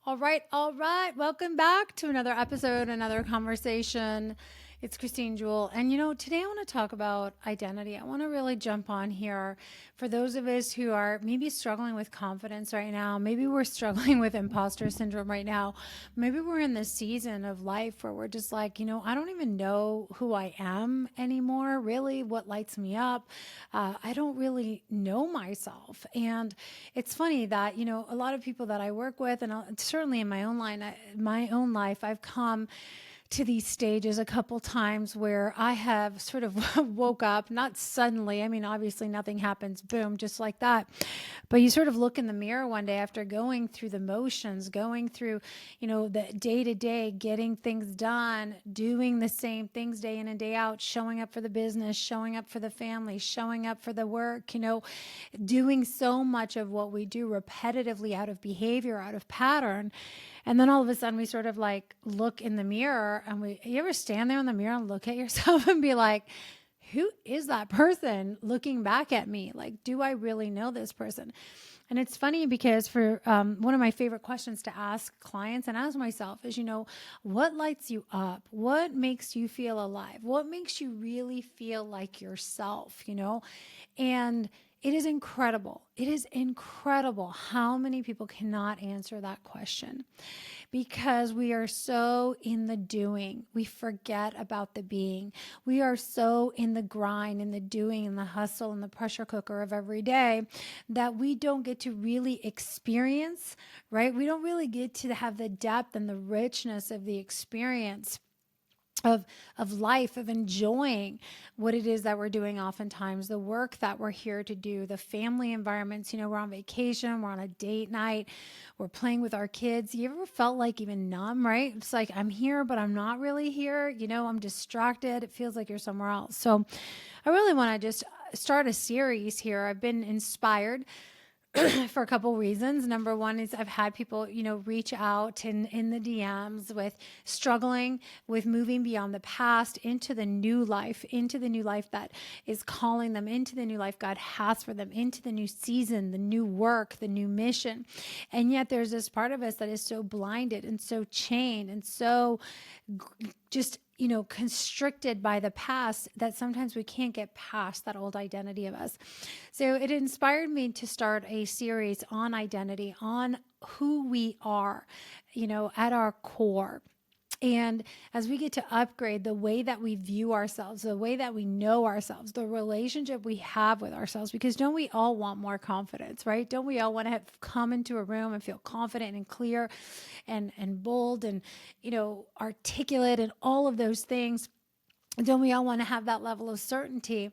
All right, all right. Welcome back to another episode, another conversation. It's Christine Jewell. And today I want to talk about identity. I want to really jump on here for those of us who are maybe struggling with confidence right now. Maybe we're struggling with imposter syndrome right now. Maybe we're in this season of life where we're just like, I don't even know who I am anymore, really, what lights me up. I don't really know myself. And it's funny that, a lot of people that I work with, and certainly in my own life, I've come to these stages a couple times where I have sort of woke up, not suddenly. I mean, obviously nothing happens, boom, just like that. But you sort of look in the mirror one day after going through the motions, going through, the day to day, getting things done, doing the same things day in and day out, showing up for the business, showing up for the family, showing up for the work, doing so much of what we do repetitively out of behavior, out of pattern. And then all of a sudden we sort of like look in the mirror and you ever stand there in the mirror and look at yourself and be like, who is that person looking back at me? Like, do I really know this person? And it's funny because for one of my favorite questions to ask clients and ask myself is, what lights you up? What makes you feel alive? What makes you really feel like yourself, And it is incredible. It is incredible how many people cannot answer that question because we are so in the doing. We forget about the being. We are so in the grind, in the doing, in the hustle, in the pressure cooker of every day that we don't get to really experience, right? We don't really get to have the depth and the richness of the experience of life, of enjoying what it is that we're doing oftentimes, the work that we're here to do, the family environments. We're on vacation, we're on a date night, we're playing with our kids. You ever felt like even numb, right? It's like, I'm here, but I'm not really here. I'm distracted. It feels like you're somewhere else. So I really want to just start a series here. I've been inspired for a couple reasons. Number one is I've had people, reach out in the DMs with struggling with moving beyond the past into the new life, that is calling them, into the new life God has for them, into the new season, the new work, the new mission. And yet there's this part of us that is so blinded and so chained and so just constricted by the past that sometimes we can't get past that old identity of us. So it inspired me to start a series on identity, on who we are, at our core. And as we get to upgrade the way that we view ourselves, the way that we know ourselves, the relationship we have with ourselves, because don't we all want more confidence, right? Don't we all want to come into a room and feel confident and clear and bold and, articulate and all of those things? Don't we all want to have that level of certainty?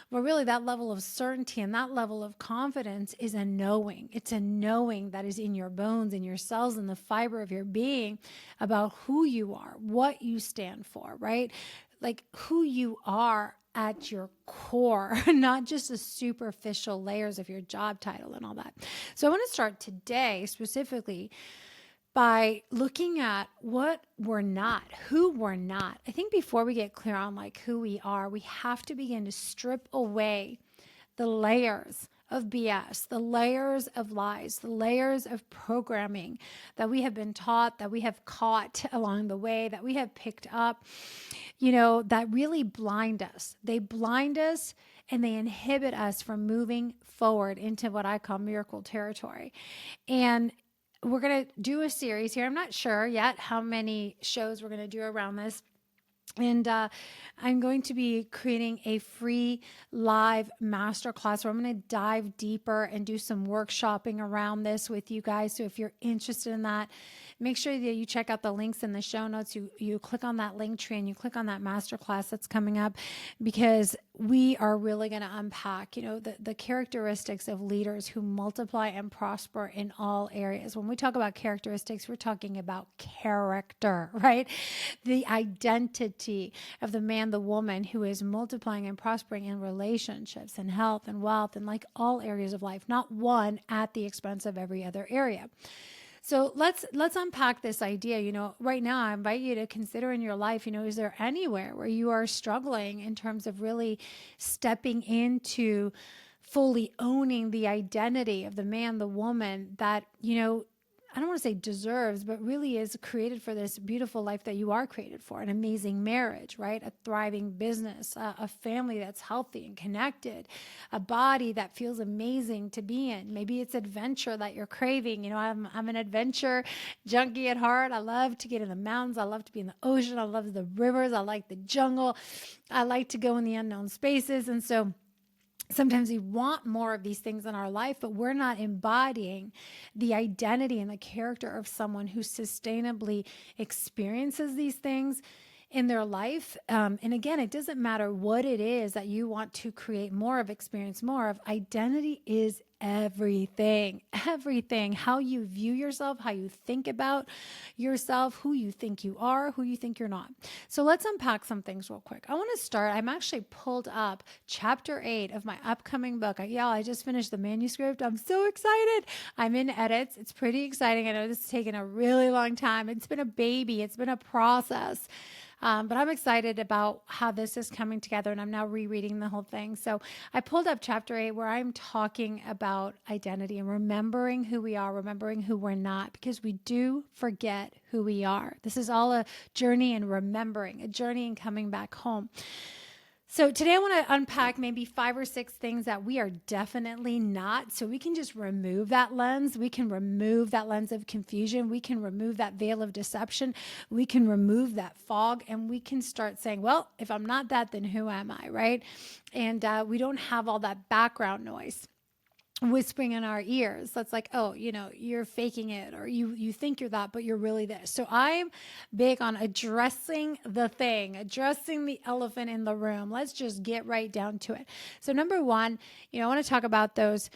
But really, that level of certainty and that level of confidence is a knowing. It's a knowing that is in your bones, in your cells, in the fiber of your being about who you are, what you stand for, right? Like who you are at your core, not just the superficial layers of your job title and all that. So I want to start today specifically by looking at what we're not, who we're not. I think before we get clear on like who we are, we have to begin to strip away the layers of BS, the layers of lies, the layers of programming that we have been taught, that we have caught along the way, that we have picked up, that really blind us. They blind us and they inhibit us from moving forward into what I call miracle territory. And we're going to do a series here. I'm not sure yet how many shows we're going to do around this. And I'm going to be creating a free live masterclass where I'm going to dive deeper and do some workshopping around this with you guys. So if you're interested in that, make sure that you check out the links in the show notes. You click on that link tree and you click on that masterclass that's coming up, because we are really going to unpack, the characteristics of leaders who multiply and prosper in all areas. When we talk about characteristics, we're talking about character, right? The identity of the man, the woman who is multiplying and prospering in relationships and health and wealth and like all areas of life, not one at the expense of every other area. So let's unpack this idea. Right now, I invite you to consider in your life, is there anywhere where you are struggling in terms of really stepping into fully owning the identity of the man, the woman that, I don't want to say deserves, but really is created for this beautiful life that you are created for, an amazing marriage, right? A thriving business, a family that's healthy and connected, a body that feels amazing to be in. Maybe it's adventure that you're craving. I'm an adventure junkie at heart. I love to get in the mountains. I love to be in the ocean. I love the rivers. I like the jungle. I like to go in the unknown spaces. And so sometimes we want more of these things in our life, but we're not embodying the identity and the character of someone who sustainably experiences these things in their life. And again, it doesn't matter what it is that you want to create more of, experience more of. Identity is everything, everything. How you view yourself, how you think about yourself, who you think you are, who you think you're not. So let's unpack some things real quick. I want to start. I'm actually pulled up chapter 8 of my upcoming book. I just finished the manuscript. I'm so excited. I'm in edits. It's pretty exciting. I know this has taken a really long time. It's been a baby. It's been a process. But I'm excited about how this is coming together, and I'm now rereading the whole thing. So I pulled up chapter 8 where I'm talking about identity and remembering who we are, remembering who we're not, because we do forget who we are. This is all a journey in remembering, a journey in coming back home. So today I want to unpack maybe 5 or 6 things that we are definitely not. So we can just remove that lens. We can remove that lens of confusion. We can remove that veil of deception. We can remove that fog, and we can start saying, well, if I'm not that, then who am I, right? And we don't have all that background noise whispering in our ears. That's like, oh, you're faking it, or you think you're that, but you're really this. So I'm big on addressing the thing, addressing the elephant in the room. Let's just get right down to it. So number one, I want to talk about those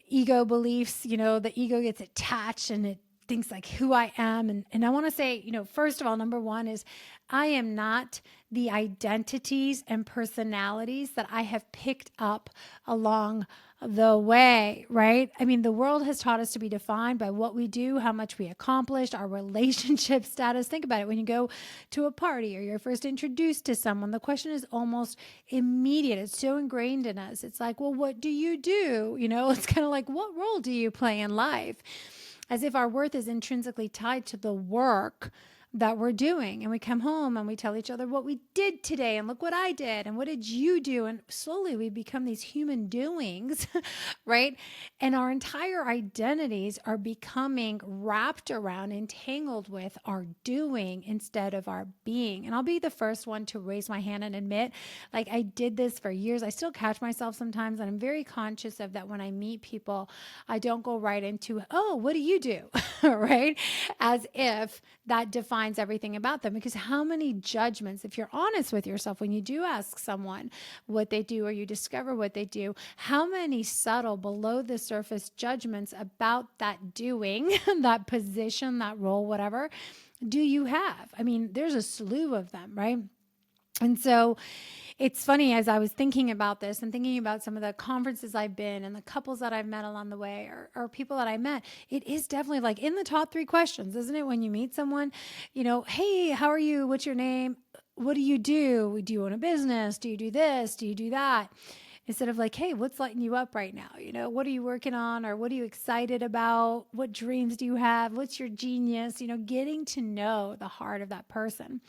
ego beliefs. The ego gets attached and it thinks like who I am. And I want to say, first of all, number one is I am not the identities and personalities that I have picked up along the way, right? I mean, the world has taught us to be defined by what we do, how much we accomplished, our relationship status. Think about it. When you go to a party or you're first introduced to someone, the question is almost immediate. It's so ingrained in us. It's like, well, what do you do? It's kind of like, what role do you play in life? As if our worth is intrinsically tied to the work that we're doing. And we come home and we tell each other what we did today, and look what I did, and what did you do? And slowly we become these human doings, right? And our entire identities are becoming wrapped around, entangled with our doing instead of our being. And I'll be the first one to raise my hand and admit, like, I did this for years. I still catch myself sometimes, and I'm very conscious of that. When I meet people, I don't go right into, oh, what do you do? Right? As if that defines everything about them. Because how many judgments, if you're honest with yourself, when you do ask someone what they do or you discover what they do, how many subtle below the surface judgments about that doing, that position, that role, whatever, do you have? I mean, there's a slew of them, right? And so it's funny, as I was thinking about this and thinking about some of the conferences I've been and the couples that I've met along the way, or people that I met, it is definitely like in the top 3 questions, isn't it? When you meet someone, hey, how are you? What's your name? What do you do? Do you own a business? Do you do this? Do you do that? Instead of like, hey, what's lighting you up right now? What are you working on? Or what are you excited about? What dreams do you have? What's your genius? Getting to know the heart of that person.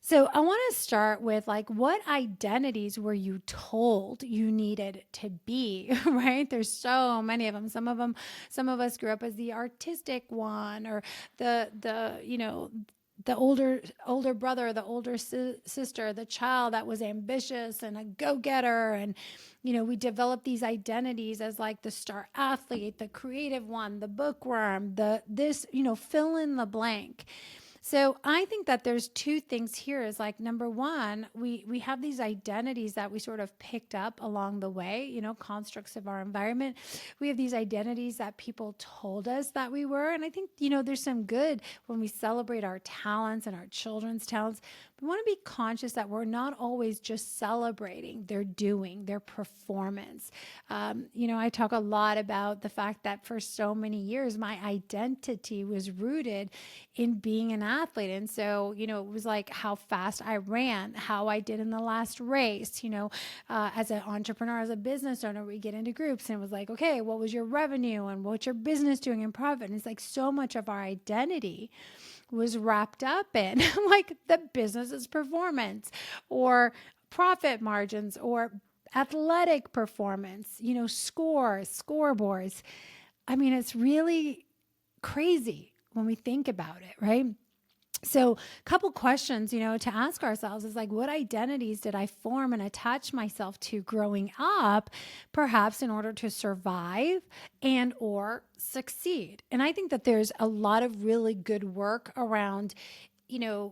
So I want to start with like, what identities were you told you needed to be, right? There's so many of them. Some of us grew up as the artistic one, or the older brother, the older sister, the child that was ambitious and a go-getter. And, we developed these identities as like the star athlete, the creative one, the bookworm, fill in the blank. So I think that there's 2 things here. Is like, number one, we have these identities that we sort of picked up along the way, constructs of our environment. We have these identities that people told us that we were. And I think, there's some good when we celebrate our talents and our children's talents. we want to be conscious that we're not always just celebrating their doing, their performance. I talk a lot about the fact that for so many years, my identity was rooted in being an athlete. And so, it was like how fast I ran, how I did in the last race, as an entrepreneur, as a business owner, we get into groups and it was like, okay, what was your revenue and what's your business doing in profit? And it's like so much of our identity was wrapped up in like the business's performance or profit margins or athletic performance, scores, scoreboards. I mean, it's really crazy when we think about it, right? So a couple questions, to ask ourselves is like, what identities did I form and attach myself to growing up, perhaps in order to survive and or succeed? And I think that there's a lot of really good work around,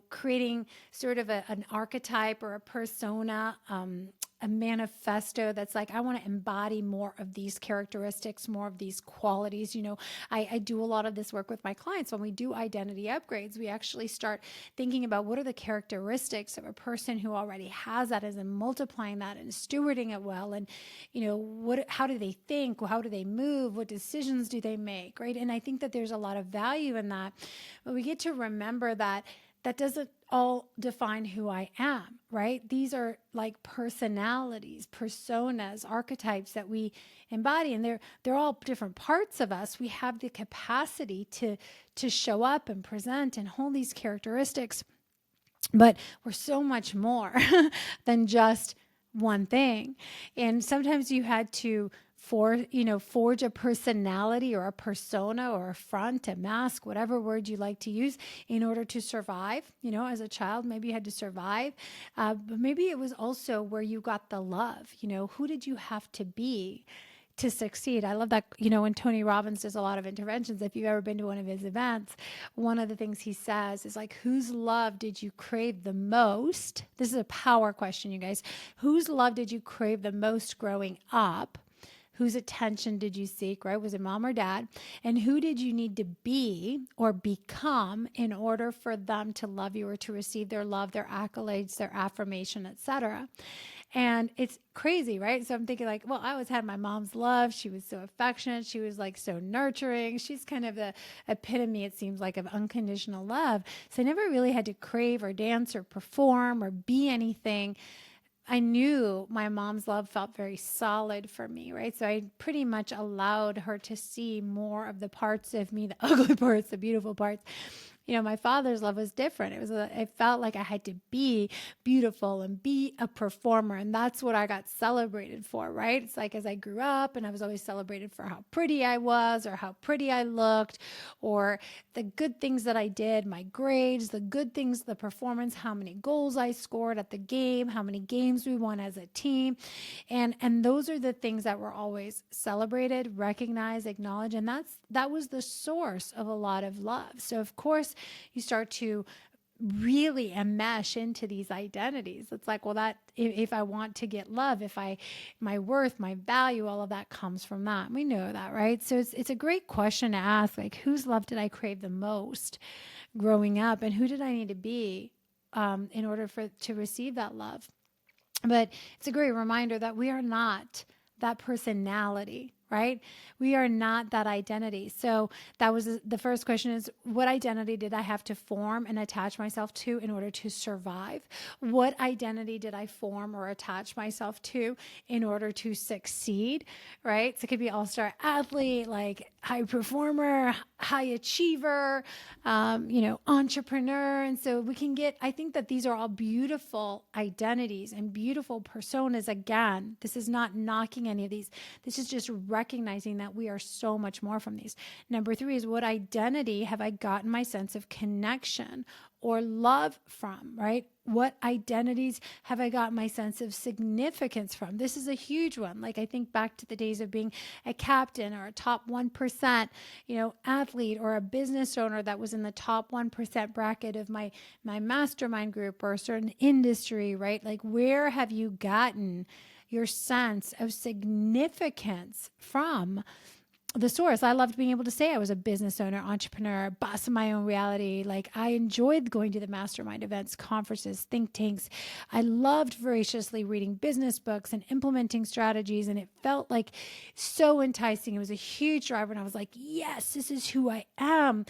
creating sort of an archetype or a persona, a manifesto that's like, I want to embody more of these characteristics, more of these qualities. I do a lot of this work with my clients. When we do identity upgrades, we actually start thinking about what are the characteristics of a person who already has that, and multiplying that and stewarding it well. And, how do they think? How do they move? What decisions do they make? Right. And I think that there's a lot of value in that, but we get to remember that doesn't all define who I am, right? These are like personalities, personas, archetypes that we embody, and they're all different parts of us. We have the capacity to show up and present and hold these characteristics, but we're so much more than just one thing. And sometimes you had to forge a personality or a persona or a front, a mask, whatever word you like to use, in order to survive. As a child, maybe you had to survive, but maybe it was also where you got the love. Who did you have to be to succeed? I love that, when Tony Robbins does a lot of interventions, if you've ever been to one of his events, one of the things he says is like, whose love did you crave the most? This is a power question, you guys. Whose love did you crave the most growing up? Whose attention did you seek, right? Was it mom or dad? And who did you need to be or become in order for them to love you or to receive their love, their accolades, their affirmation, etc.? And it's crazy, right? So I'm thinking like, well, I always had my mom's love. She was so affectionate. She was like so nurturing. She's kind of the epitome, it seems like, of unconditional love. So I never really had to crave or dance or perform or be anything. I knew my mom's love felt very solid for me, right? So I pretty much allowed her to see more of the parts of me, the ugly parts, the beautiful parts. My father's love was different. It felt like I had to be beautiful and be a performer. And that's what I got celebrated for, right? It's like as I grew up and I was always celebrated for how pretty I was or how pretty I looked or the good things that I did, my grades, the good things, the performance, how many goals I scored at the game, how many games we won as a team. And those are the things that were always celebrated, recognized, acknowledged. And that was the source of a lot of love. So of course, you start to really enmesh into these identities. It's like, well, that if I want to get love, my worth, my value, all of that comes from that. We know that, right? So it's a great question to ask, like, whose love did I crave the most growing up, and who did I need to be in order to receive that love? But it's a great reminder that we are not that personality, right? We are not that identity. So that was the first question is, what identity did I have to form and attach myself to in order to survive? What identity did I form or attach myself to in order to succeed, right? So it could be all-star athlete, like high performer, high achiever, entrepreneur. And so I think that these are all beautiful identities and beautiful personas. Again, this is not knocking any of these. This is just recognizing that we are so much more from these. Number 3 is, what identity have I gotten my sense of connection or love from, right? What identities have I got my sense of significance from? This is a huge one. Like, I think back to the days of being a captain or a top 1%, athlete or a business owner that was in the top 1% bracket of my mastermind group or a certain industry, right? Like, where have you gotten your sense of significance from? the source. I loved being able to say I was a business owner, entrepreneur, boss of my own reality. Like I enjoyed going to the mastermind events, conferences, think tanks. I loved voraciously reading business books and implementing strategies. And it felt like so enticing. It was a huge driver. And I was like, yes, this is who I am.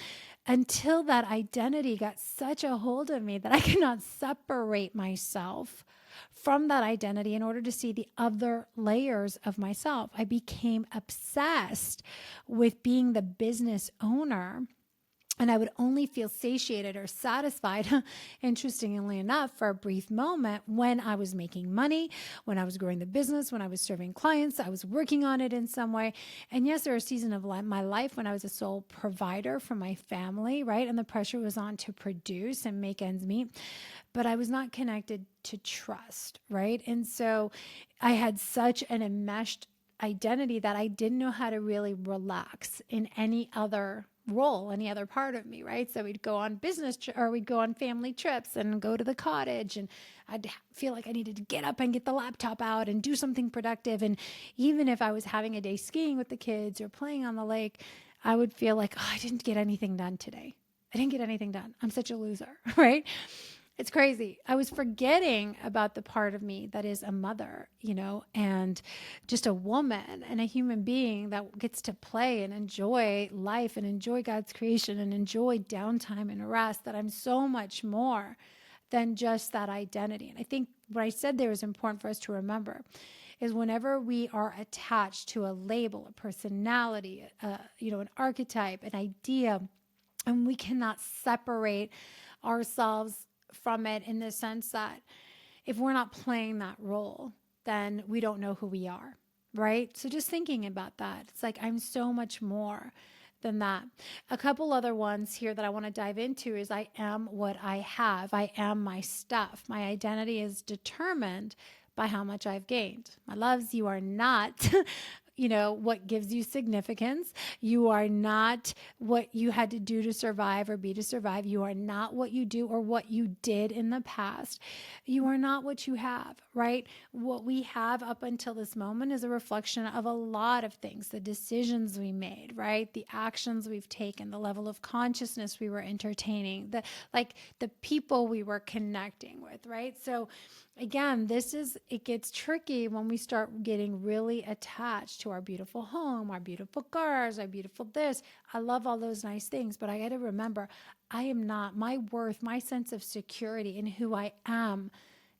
Until that identity got such a hold of me that I could not separate myself from that identity in order to see the other layers of myself. I became obsessed with being the business owner. And I would only feel satiated or satisfied, interestingly enough, for a brief moment when I was making money, when I was growing the business, when I was serving clients, I was working on it in some way. And yes, there was a season of my life when I was a sole provider for my family, right? And the pressure was on to produce and make ends meet. But I was not connected to trust, right? And so I had such an enmeshed identity that I didn't know how to really relax in any other role, any other part of me, right? So we'd go on or we'd go on family trips and go to the cottage, and I'd feel like I needed to get up and get the laptop out and do something productive. And even if I was having a day skiing with the kids or playing on the lake, I would feel like, oh, I didn't get anything done today. I didn't get anything done. I'm such a loser, right? It's crazy. I was forgetting about the part of me that is a mother, and just a woman and a human being that gets to play and enjoy life and enjoy God's creation and enjoy downtime and rest, that I'm so much more than just that identity. And I think what I said there is important for us to remember is whenever we are attached to a label, a personality, an archetype, an idea, and we cannot separate ourselves from it in the sense that if we're not playing that role, then we don't know who we are, right? So just thinking about that, it's like I'm so much more than that. A couple other ones here that I want to dive into is I am what I have. I am my stuff. My identity is determined by how much I've gained. My loves, you are not what gives you significance. You are not what you had to do to survive or be to survive. You are not what you do or what you did in the past. You are not what you have, right? What we have up until this moment is a reflection of a lot of things, the decisions we made, right? The actions we've taken, the level of consciousness we were entertaining, the people we were connecting with, right? So again, it gets tricky when we start getting really attached to our beautiful home, our beautiful cars, our beautiful this. I love all those nice things, but I got to remember, I am not, my worth, my sense of security in who I am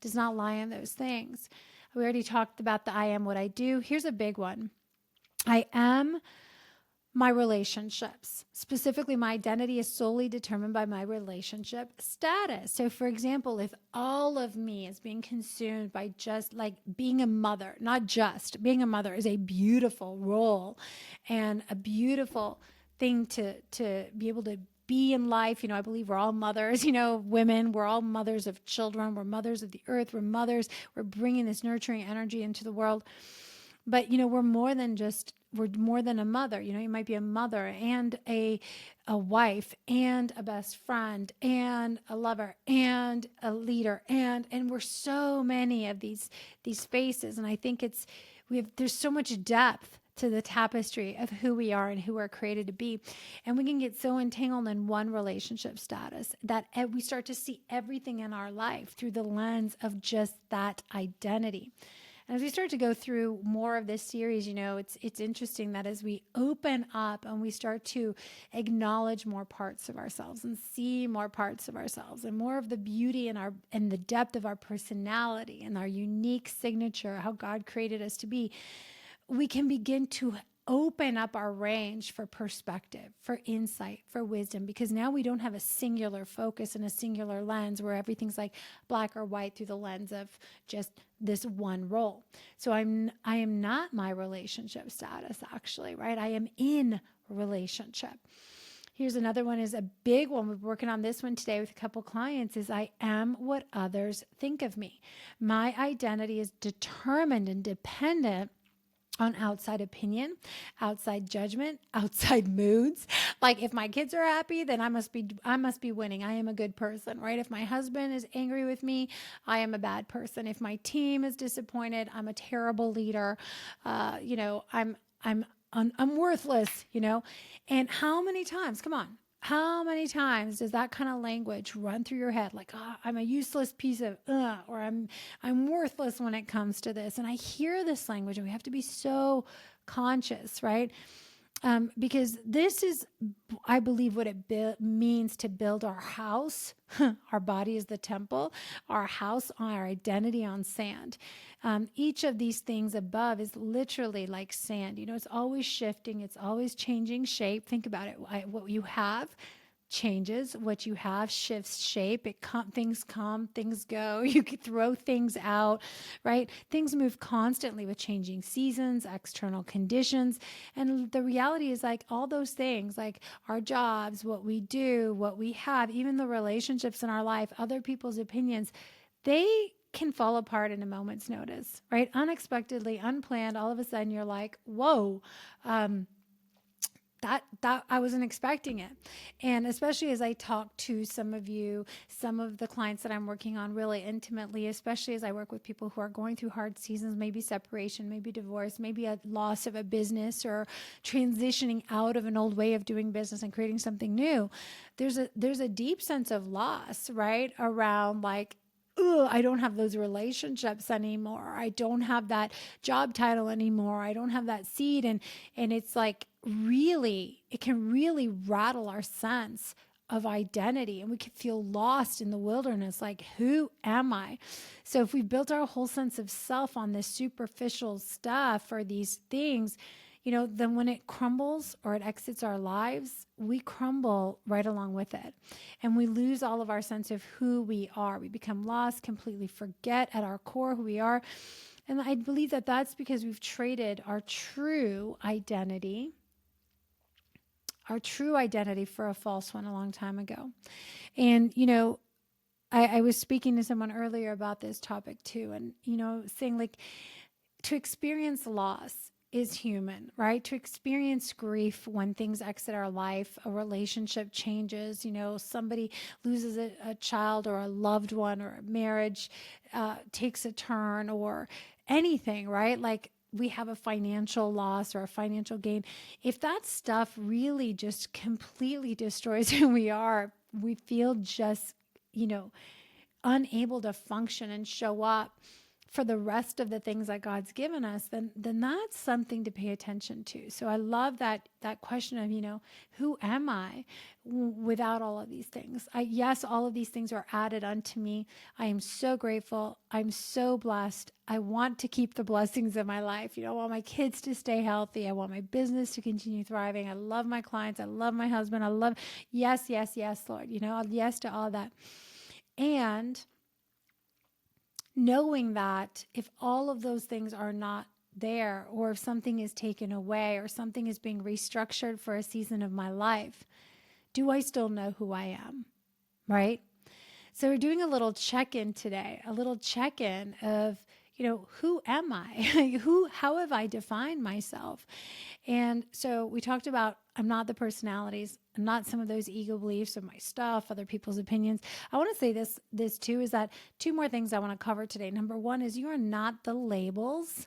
does not lie in those things. We already talked about the I am what I do. Here's a big one. I am my relationships. Specifically, my identity is solely determined by my relationship status. So for example, if all of me is being consumed by just like being a mother, not just being a mother is a beautiful role and a beautiful thing to be able to be in life. I believe we're all mothers, women, we're all mothers of children. We're mothers of the earth. We're mothers. We're bringing this nurturing energy into the world. But, we're more than a mother. You might be a mother and a wife and a best friend and a lover and a leader. And we're so many of these faces. And I think there's so much depth to the tapestry of who we are and who we're created to be. And we can get so entangled in one relationship status that we start to see everything in our life through the lens of just that identity. And as we start to go through more of this series, it's interesting that as we open up and we start to acknowledge more parts of ourselves and see more parts of ourselves and more of the beauty and the depth of our personality and our unique signature, how God created us to be, we can begin to open up our range for perspective, for insight, for wisdom, because now we don't have a singular focus and a singular lens where everything's like black or white through the lens of just this one role. So I am not my relationship status, actually, right? I am in relationship. Here's another one, is a big one. We're working on this one today with a couple clients, is I am what others think of me. My identity is determined and dependent on outside opinion, outside judgment, outside moods. Like if my kids are happy, then I must be winning. I am a good person, right? If my husband is angry with me, I am a bad person. If my team is disappointed, I'm a terrible leader. I'm I'm worthless, And how many times, come on, how many times does that kind of language run through your head? Like, I'm a useless piece of, or I'm worthless when it comes to this. And I hear this language, and we have to be so conscious, right? Because this is, I believe, what it means to build our house. Our body is the temple, our house, our identity on sand. Each of these things above is literally like sand. It's always shifting. It's always changing shape. Think about it. What you have changes. What you have shifts shape. Things come, things go. You could throw things out, right? Things move constantly with changing seasons, external conditions. And the reality is, like, all those things, like our jobs, what we do, what we have, even the relationships in our life, other people's opinions, they can fall apart in a moment's notice, right? Unexpectedly, unplanned. All of a sudden you're like, whoa, that I wasn't expecting it. And especially as I talk to some of you, some of the clients that I'm working on really intimately, especially as I work with people who are going through hard seasons, maybe separation, maybe divorce, maybe a loss of a business, or transitioning out of an old way of doing business and creating something new. There's a deep sense of loss, right? Around, like, I don't have those relationships anymore. I don't have that job title anymore. I don't have that seed. And it's like, really, it can really rattle our sense of identity, and we can feel lost in the wilderness. Like, who am I? So if we built our whole sense of self on this superficial stuff or these things, then when it crumbles or it exits our lives, we crumble right along with it. And we lose all of our sense of who we are. We become lost, completely forget at our core who we are. And I believe that that's because we've traded our true identity for a false one a long time ago. And, I was speaking to someone earlier about this topic too, and, saying, like, to experience loss is human, right? To experience grief when things exit our life, a relationship changes, somebody loses a child or a loved one, or a marriage takes a turn, or anything, right? Like, we have a financial loss or a financial gain. If that stuff really just completely destroys who we are, we feel just, unable to function and show up for the rest of the things that God's given us, then that's something to pay attention to. So I love that question of, who am I without all of these things? Yes, all of these things are added unto me. I am so grateful. I'm so blessed. I want to keep the blessings of my life. I want my kids to stay healthy. I want my business to continue thriving. I love my clients. I love my husband. Yes, Lord, yes to all that. And knowing that if all of those things are not there, or if something is taken away, or something is being restructured for a season of my life, do I still know who I am? Right? So we're doing a little check-in today, a little check-in of, who am I? How have I defined myself? And so we talked about, I'm not the personalities. I'm not some of those ego beliefs of my stuff, other people's opinions. I want to say this too, is that two more things I want to cover today. Number one is, you are not the labels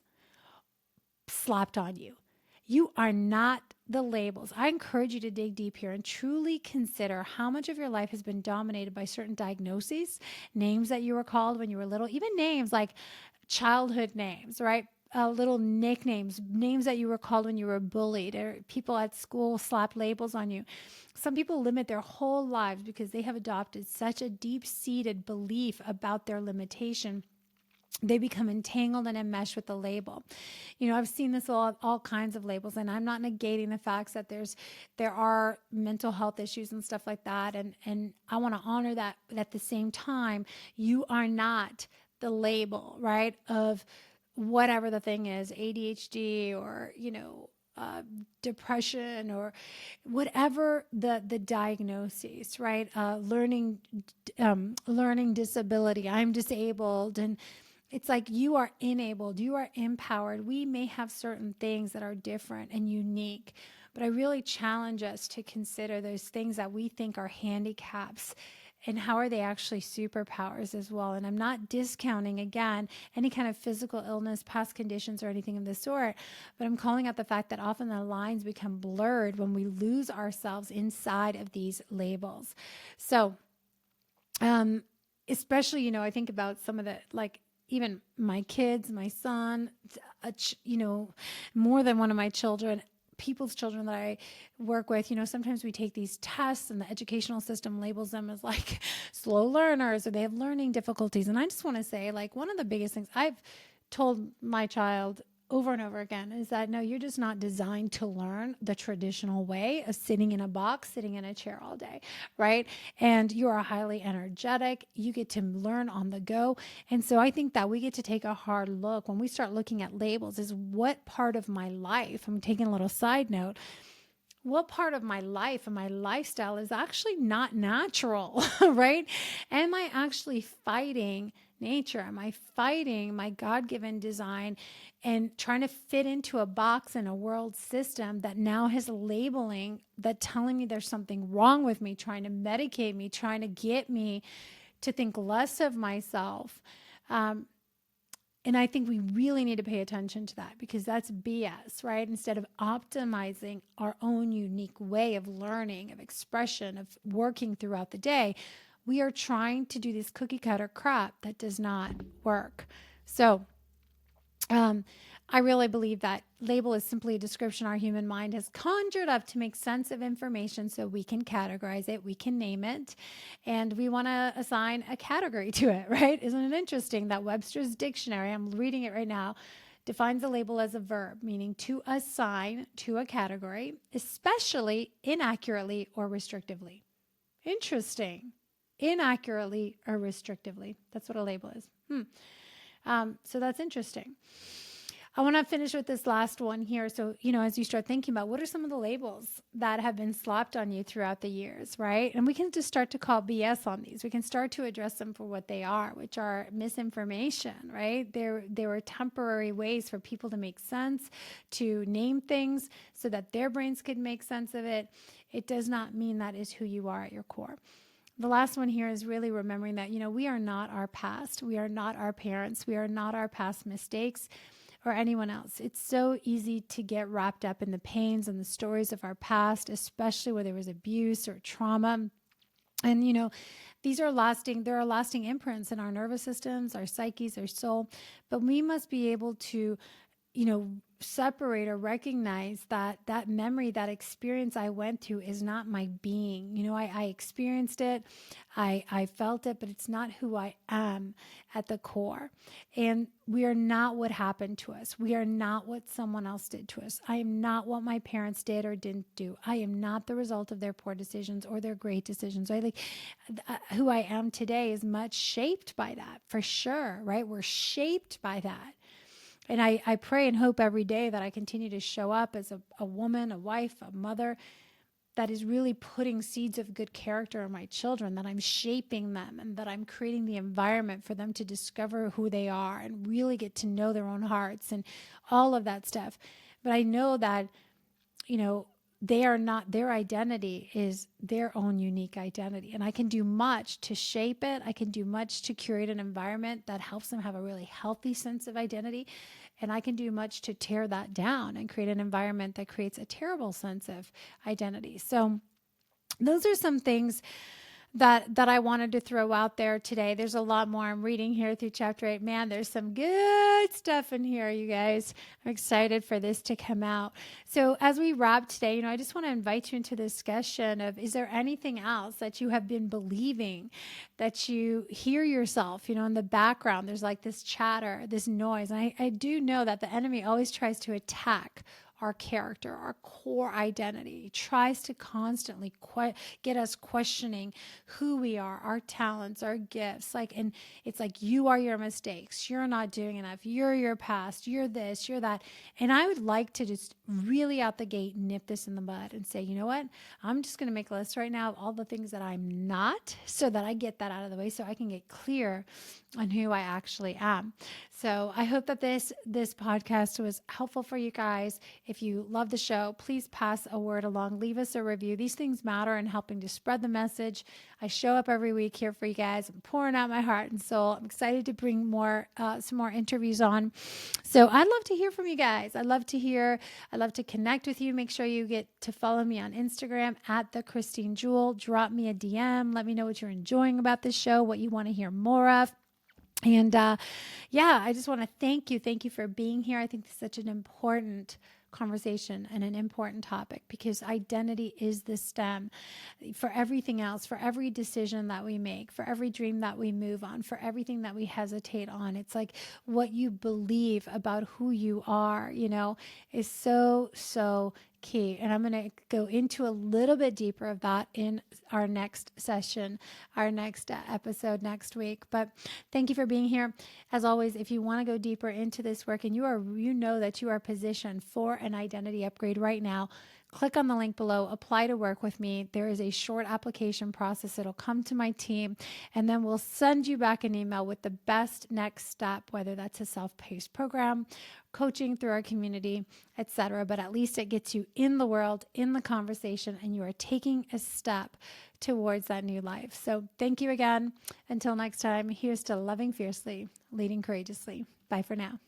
slapped on you. You are not the labels. I encourage you to dig deep here and truly consider how much of your life has been dominated by certain diagnoses, names that you were called when you were little, even names like childhood names, right? Little nicknames, names that you were called when you were bullied, or people at school slapped labels on you. Some people limit their whole lives because they have adopted such a deep-seated belief about their limitation. They become entangled and enmeshed with the label. I've seen this all kinds of labels, and I'm not negating the facts that there are mental health issues and stuff like that. And I want to honor that. But at the same time, you are not the label, right, of whatever the thing is, ADHD, or, depression, or whatever the diagnoses, right? Learning disability. I'm disabled. And it's like, you are enabled, you are empowered. We may have certain things that are different and unique, but I really challenge us to consider those things that we think are handicaps and how are they actually superpowers as well? And I'm not discounting, again, any kind of physical illness, past conditions, or anything of the sort, but I'm calling out the fact that often the lines become blurred when we lose ourselves inside of these labels. So, especially, I think about some of the, like, even my kids, my son, more than one of my children, people's children that I work with, sometimes we take these tests and the educational system labels them as like slow learners or they have learning difficulties. And I just want to say, like, one of the biggest things I've told my child over and over again is that no, you're just not designed to learn the traditional way of sitting in a box, sitting in a chair all day, right? And you are highly energetic. You get to learn on the go. And so I think that we get to take a hard look when we start looking at labels is what part of my life, I'm taking a little side note, what part of my life and my lifestyle is actually not natural, right? Am I actually fighting nature? Am I fighting my God-given design and trying to fit into a box in a world system that now has labeling, that telling me there's something wrong with me, trying to medicate me, trying to get me to think less of myself? And I think we really need to pay attention to that because that's BS, right? Instead of optimizing our own unique way of learning, of expression, of working throughout the day, we are trying to do this cookie cutter crap that does not work. So, I really believe that label is simply a description our human mind has conjured up to make sense of information so we can categorize it, we can name it, and we want to assign a category to it, right? Isn't it interesting that Webster's dictionary, I'm reading it right now, defines a label as a verb, meaning to assign to a category, especially inaccurately or restrictively. Interesting. Inaccurately or restrictively. That's what a label is. So that's interesting. I want to finish with this last one here. So, as you start thinking about what are some of the labels that have been slapped on you throughout the years, right? And we can just start to call BS on these. We can start to address them for what they are, which are misinformation, right? There were temporary ways for people to make sense, to name things so that their brains could make sense of it. It does not mean that is who you are at your core. The last one here is really remembering that, we are not our past. We are not our parents. We are not our past mistakes or anyone else. It's so easy to get wrapped up in the pains and the stories of our past, especially where there was abuse or trauma. And, there are lasting imprints in our nervous systems, our psyches, our soul, but we must be able to, separate or recognize that that memory, that experience I went through is not my being. I experienced it, I felt it, but it's not who I am at the core. And we are not what happened to us. We are not what someone else did to us. I am not what my parents did or didn't do. I am not the result of their poor decisions or their great decisions. Who I am today is much shaped by that, for sure, right? We're shaped by that. And I pray and hope every day that I continue to show up as a woman, a wife, a mother that is really putting seeds of good character in my children, that I'm shaping them and that I'm creating the environment for them to discover who they are and really get to know their own hearts and all of that stuff. But I know that, they are not, their identity is their own unique identity. And I can do much to shape it. I can do much to curate an environment that helps them have a really healthy sense of identity. And I can do much to tear that down and create an environment that creates a terrible sense of identity. So those are some things that I wanted to throw out there today. There's a lot more. I'm reading here through chapter 8. Man, there's some good stuff in here, you guys. I'm excited for this to come out. So as we wrap today, I just want to invite you into the discussion of, is there anything else that you have been believing, that you hear yourself, in the background? There's like this chatter, this noise. And I do know that the enemy always tries to attack our character, our core identity. He tries to constantly get us questioning who we are, our talents, our gifts. And it's like, you are your mistakes. You're not doing enough. You're your past. You're this, you're that. And I would like to just really out the gate nip this in the bud and say, you know what? I'm just going to make a list right now of all the things that I'm not, so that I get that out of the way so I can get clear on who I actually am. So I hope that this podcast was helpful for you guys. If you love the show, please pass a word along. Leave us a review. These things matter in helping to spread the message. I show up every week here for you guys. I'm pouring out my heart and soul. I'm excited to bring some more interviews on. So I'd love to hear from you guys. I'd love to connect with you. Make sure you get to follow me on Instagram at the Christine Jewel. Drop me a DM. Let me know what you're enjoying about this show, what you want to hear more of. And I just want to thank you. Thank you for being here. I think this is such an important conversation and an important topic, because identity is the stem for everything else, for every decision that we make, for every dream that we move on, for everything that we hesitate on. It's like what you believe about who you are, is so, so key. And I'm going to go into a little bit deeper of that in our next session, our next episode next week. But thank you for being here. As always, if you want to go deeper into this work and you know that you are positioned for an identity upgrade right now, click on the link below, apply to work with me. There is a short application process. It'll come to my team, and then we'll send you back an email with the best next step, whether that's a self-paced program, coaching through our community, etc. But at least it gets you in the world, in the conversation, and you are taking a step towards that new life. So thank you again. Until next time, here's to loving fiercely, leading courageously. Bye for now.